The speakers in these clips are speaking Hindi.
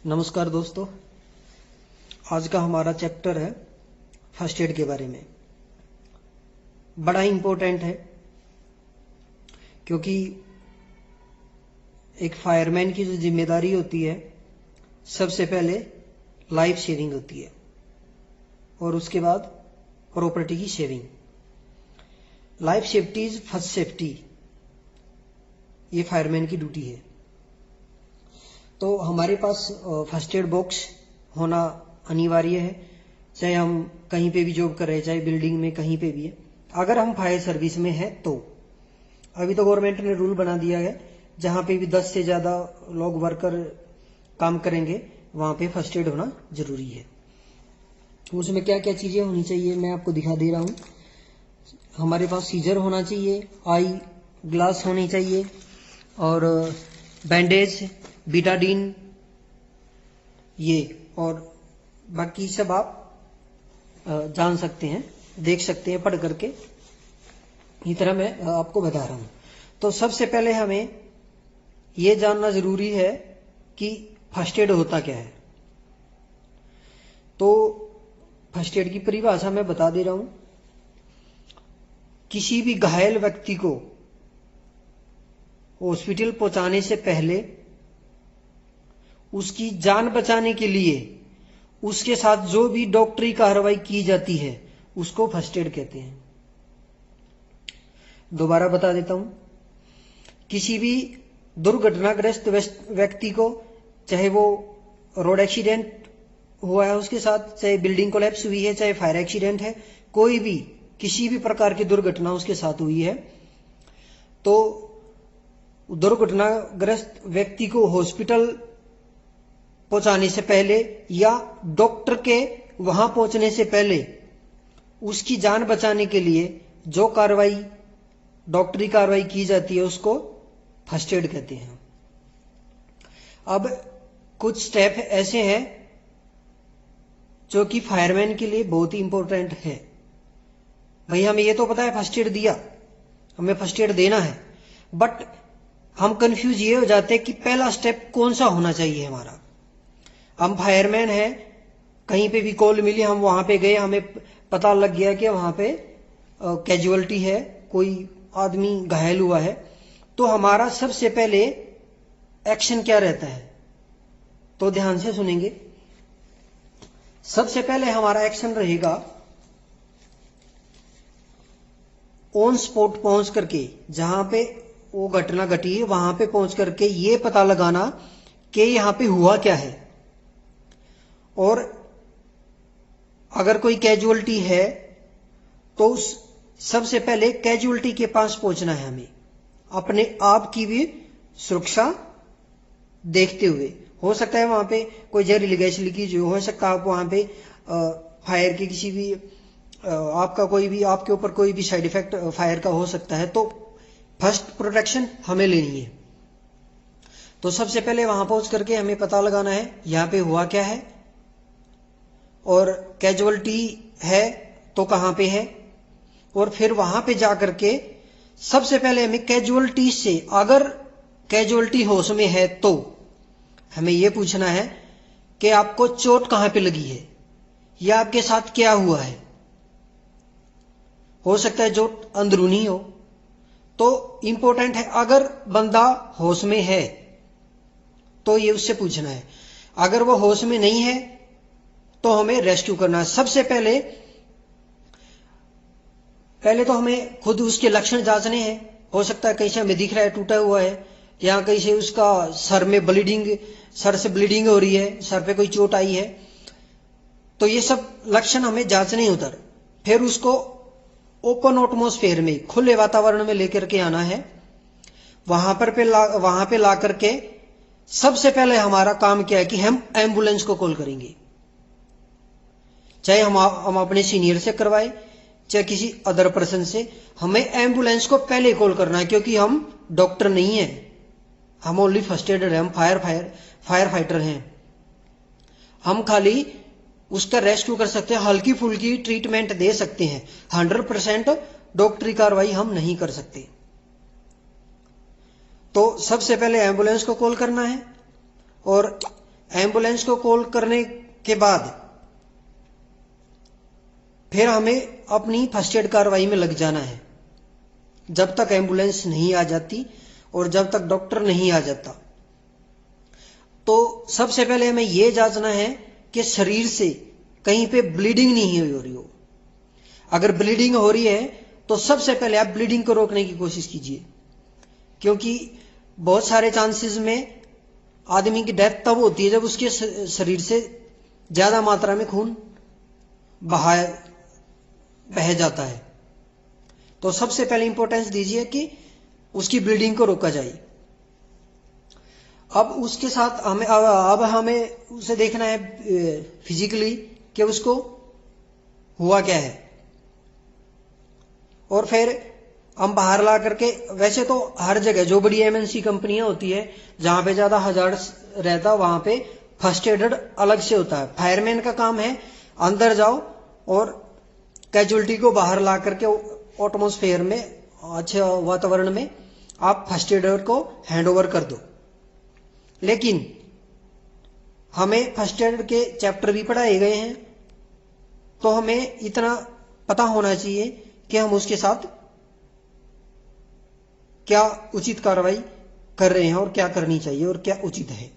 नमस्कार दोस्तों, आज का हमारा चैप्टर है फर्स्ट एड के बारे में। बड़ा ही इम्पोर्टेंट है क्योंकि एक फायरमैन की जो जिम्मेदारी होती है, सबसे पहले लाइफ सेविंग होती है और उसके बाद प्रॉपर्टी की saving. Life safety is first safety, ये फायरमैन की ड्यूटी है। तो हमारे पास फर्स्ट एड बॉक्स होना अनिवार्य है, चाहे हम कहीं पे भी जॉब कर रहे हैं, चाहे बिल्डिंग में कहीं पे भी है। अगर हम फायर सर्विस में हैं तो अभी तो गवर्नमेंट ने रूल बना दिया है, जहां पे भी 10 से ज्यादा लोग वर्कर काम करेंगे वहां पे फर्स्ट एड होना जरूरी है। उसमें क्या क्या चीजें होनी चाहिए मैं आपको दिखा दे रहा हूं। हमारे पास सीजर होना चाहिए, आई ग्लास होनी चाहिए और बैंडेज, बीटाडीन, ये और बाकी सब आप जान सकते हैं, देख सकते हैं पढ़ करके। इस तरह मैं आपको बता रहा हूं। तो सबसे पहले हमें ये जानना जरूरी है कि फर्स्ट एड होता क्या है। तो फर्स्ट एड की परिभाषा मैं बता दे रहा हूं। किसी भी घायल व्यक्ति को हॉस्पिटल पहुंचाने से पहले उसकी जान बचाने के लिए उसके साथ जो भी डॉक्टरी कार्रवाई की जाती है उसको फर्स्ट एड कहते हैं। दोबारा बता देता हूं। किसी भी दुर्घटनाग्रस्त व्यक्ति को, चाहे वो रोड एक्सीडेंट हुआ है उसके साथ, चाहे बिल्डिंग कोलैप्स हुई है, चाहे फायर एक्सीडेंट है, कोई भी किसी भी प्रकार की दुर्घटना उसके साथ हुई है, तो दुर्घटनाग्रस्त व्यक्ति को हॉस्पिटल पहुंचाने से पहले या डॉक्टर के वहां पहुंचने से पहले उसकी जान बचाने के लिए जो कार्रवाई, डॉक्टरी कार्रवाई की जाती है उसको फर्स्ट एड कहते हैं। अब कुछ स्टेप ऐसे हैं जो कि फायरमैन के लिए बहुत ही इंपॉर्टेंट है। भाई हमें ये तो पता है फर्स्ट एड दिया, हमें फर्स्ट एड देना है, बट हम कंफ्यूज ये हो जाते हैं कि पहला स्टेप कौन सा होना चाहिए हमारा। हम फायरमैन है, कहीं पे भी कॉल मिली, हम वहां पे गए, हमें पता लग गया कि वहां पे कैजुअलिटी है, कोई आदमी घायल हुआ है, तो हमारा सबसे पहले एक्शन क्या रहता है, तो ध्यान से सुनेंगे। सबसे पहले हमारा एक्शन रहेगा ऑन स्पॉट पहुंच करके, जहां पे वो घटना घटी है वहां पे पहुंच करके ये पता लगाना कि यहां पे हुआ क्या है, और अगर कोई कैजुअलिटी है तो सबसे पहले कैजुअलिटी के पास पहुंचना है हमें, अपने आप की भी सुरक्षा देखते हुए। हो सकता है वहां पे कोई जहरीली गैस लीकेज हो सकता है, आप वहां पे फायर के किसी भी आपका कोई भी, आपके ऊपर कोई भी साइड इफेक्ट फायर का हो सकता है, तो फर्स्ट प्रोटेक्शन हमें लेनी है। तो सबसे पहले वहां पहुंच करके हमें पता लगाना है यहां पे हुआ क्या है, और कैजुअलिटी है तो कहां पे है, और फिर वहां पे जाकर के सबसे पहले हमें कैजुअलिटी से, अगर कैजुअलिटी होश में है तो हमें यह पूछना है कि आपको चोट कहां पे लगी है या आपके साथ क्या हुआ है। हो सकता है चोट अंदरूनी हो, तो इंपॉर्टेंट है अगर बंदा होश में है तो ये उससे पूछना है। अगर वो होश में नहीं है तो हमें रेस्क्यू करना है। सबसे पहले तो हमें खुद उसके लक्षण जांचने हैं। हो सकता है कहीं से हमें दिख रहा है टूटा हुआ है, या कहीं से उसका सर में ब्लीडिंग, सर से ब्लीडिंग हो रही है, सर पे कोई चोट आई है, तो ये सब लक्षण हमें जांचने उधर। फिर उसको ओपन एटमॉस्फेयर में, खुले वातावरण में लेकर के आना है। वहां पे ला करके सबसे पहले हमारा काम क्या है कि हम एम्बुलेंस को कॉल करेंगे, चाहे हम अपने सीनियर से करवाए, चाहे किसी अदर पर्सन से। हमें एम्बुलेंस को पहले कॉल करना है, क्योंकि हम डॉक्टर नहीं है, हम ओनली फर्स्ट एडर है, हम फायर फाइटर हैं। हम खाली उसका रेस्क्यू कर सकते हैं, हल्की फुल्की ट्रीटमेंट दे सकते हैं, 100% डॉक्टरी कार्रवाई हम नहीं कर सकते। तो सबसे पहले एम्बुलेंस को कॉल करना है, और एम्बुलेंस को कॉल करने के बाद फिर हमें अपनी फर्स्ट एड कार्रवाई में लग जाना है, जब तक एम्बुलेंस नहीं आ जाती और जब तक डॉक्टर नहीं आ जाता। तो सबसे पहले हमें यह जांचना है कि शरीर से कहीं पे ब्लीडिंग नहीं हो रही हो। अगर ब्लीडिंग हो रही है तो सबसे पहले आप ब्लीडिंग को रोकने की कोशिश कीजिए, क्योंकि बहुत सारे चांसेस में आदमी की डेथ तब होती है जब उसके शरीर से ज्यादा मात्रा में खून बह जाता है। तो सबसे पहले इंपॉर्टेंस दीजिए कि उसकी ब्लीडिंग को रोका जाए। अब उसके साथ हमें उसे देखना है फिजिकली कि उसको हुआ क्या है, और फिर हम बाहर ला करके, वैसे तो हर जगह जो बड़ी एमएनसी कंपनियां होती है जहां पे ज्यादा हजार्ड रहता है वहां पे फर्स्ट एड अलग से होता है। फायरमैन का काम है अंदर जाओ और कैजुअलिटी को बाहर ला करके एटमॉस्फेयर में, अच्छे वातावरण में आप फर्स्ट एडर को हैंड ओवर कर दो। लेकिन हमें फर्स्ट एड के चैप्टर भी पढ़ाए गए हैं, तो हमें इतना पता होना चाहिए कि हम उसके साथ क्या उचित कार्रवाई कर रहे हैं और क्या करनी चाहिए और क्या उचित है।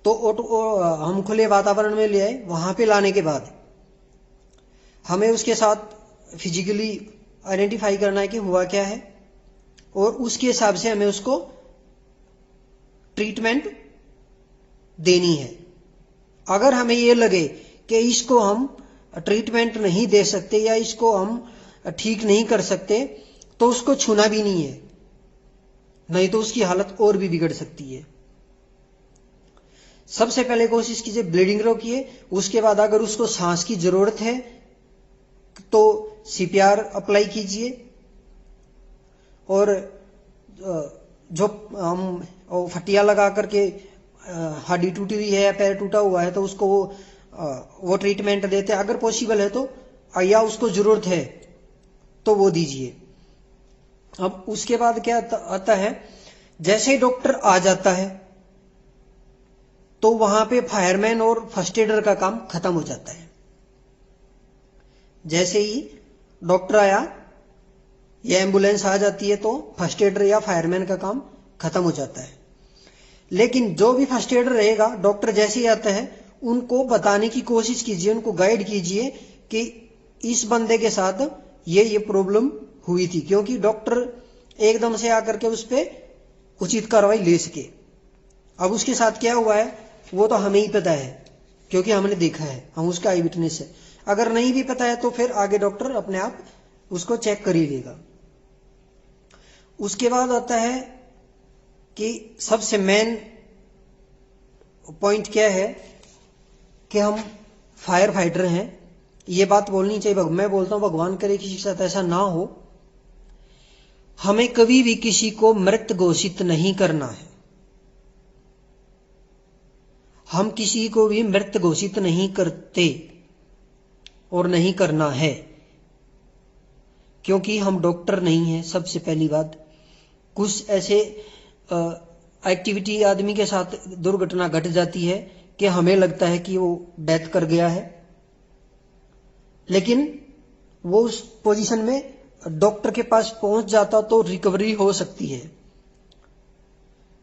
तो हम खुले वातावरण में ले आए, वहां पे लाने के बाद हमें उसके साथ फिजिकली आइडेंटिफाई करना है कि हुआ क्या है, और उसके हिसाब से हमें उसको ट्रीटमेंट देनी है। अगर हमें यह लगे कि इसको हम ट्रीटमेंट नहीं दे सकते या इसको हम ठीक नहीं कर सकते, तो उसको छूना भी नहीं है, नहीं तो उसकी हालत और भी बिगड़ सकती है। सबसे पहले कोशिश कीजिए ब्लीडिंग रोकिए। उसके बाद अगर उसको सांस की जरूरत है तो सीपीआर अप्लाई कीजिए, और जो हम फटिया लगा करके हड्डी टूटी हुई है या पैर टूटा हुआ है तो उसको वो ट्रीटमेंट देते हैं, अगर पॉसिबल है तो, या उसको जरूरत है तो वो दीजिए। अब उसके बाद क्या आता है, जैसे ही डॉक्टर आ जाता है तो वहां पे फायरमैन और फर्स्ट एडर का काम खत्म हो जाता है। जैसे ही डॉक्टर आया या एम्बुलेंस आ जाती है तो फर्स्ट एडर या फायरमैन का काम खत्म हो जाता है। लेकिन जो भी फर्स्ट एडर रहेगा, डॉक्टर जैसे ही आता है उनको बताने की कोशिश कीजिए, उनको गाइड कीजिए कि इस बंदे के साथ ये प्रॉब्लम हुई थी, क्योंकि डॉक्टर एकदम से आकर के उस पर उचित कार्रवाई ले सके। अब उसके साथ क्या हुआ है वो तो हमें ही पता है, क्योंकि हमने देखा है, हम उसका आई विटनेस है। अगर नहीं भी पता है तो फिर आगे डॉक्टर अपने आप उसको चेक कर ही लेगा। उसके बाद आता है कि सबसे मेन पॉइंट क्या है कि हम फायर फाइटर हैं, ये बात बोलनी चाहिए। मैं बोलता हूं भगवान करे किसी के साथ ऐसा ना हो। हमें कभी भी किसी को मृत घोषित नहीं करना है, हम किसी को भी मृत घोषित नहीं करते और नहीं करना है, क्योंकि हम डॉक्टर नहीं हैं। सबसे पहली बात, कुछ ऐसे एक्टिविटी आदमी के साथ दुर्घटना घट जाती है कि हमें लगता है कि वो डेथ कर गया है, लेकिन वो उस पोजीशन में डॉक्टर के पास पहुंच जाता तो रिकवरी हो सकती है।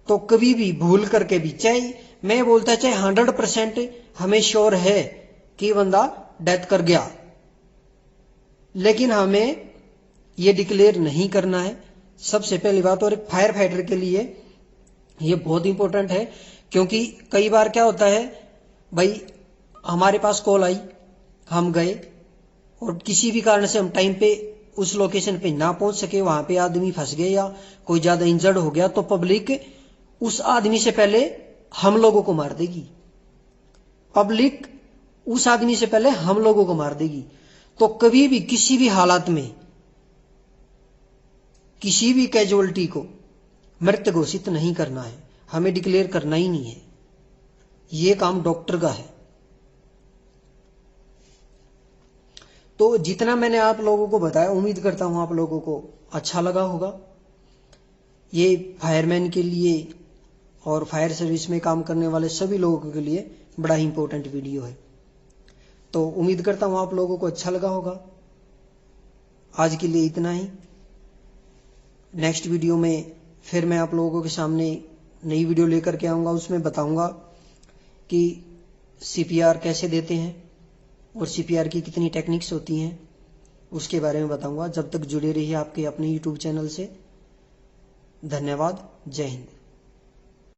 तो कभी भी भूल करके भी, चाहे मैं बोलता चाहे 100% हमें श्योर है कि बंदा डेथ कर गया, लेकिन हमें ये डिक्लेयर नहीं करना है, सबसे पहली बात। और एक फायर फाइटर के लिए ये बहुत इंपॉर्टेंट है, क्योंकि कई बार क्या होता है, भाई हमारे पास कॉल आई, हम गए और किसी भी कारण से हम टाइम पे उस लोकेशन पे ना पहुंच सके, वहां पे आदमी फंस गए या कोई ज्यादा इंजर्ड हो गया, तो पब्लिक उस आदमी से पहले हम लोगों को मार देगी। पब्लिक उस आदमी से पहले हम लोगों को मार देगी। तो कभी भी किसी भी हालात में किसी भी कैजुअलिटी को मृत घोषित नहीं करना है, हमें डिक्लेयर करना ही नहीं है। यह काम डॉक्टर का है। तो जितना मैंने आप लोगों को बताया, उम्मीद करता हूं आप लोगों को अच्छा लगा होगा। ये फायरमैन के लिए और फायर सर्विस में काम करने वाले सभी लोगों के लिए बड़ा ही इंपॉर्टेंट वीडियो है। तो उम्मीद करता हूं आप लोगों को अच्छा लगा होगा। आज के लिए इतना ही। नेक्स्ट वीडियो में फिर मैं आप लोगों के सामने नई वीडियो लेकर के आऊंगा। उसमें बताऊंगा कि CPR कैसे देते हैं और CPR की कितनी टेक्निक्स होती हैं, उसके बारे में बताऊंगा। जब तक जुड़े रहिए आपके अपने YouTube चैनल से। धन्यवाद। जय हिंद।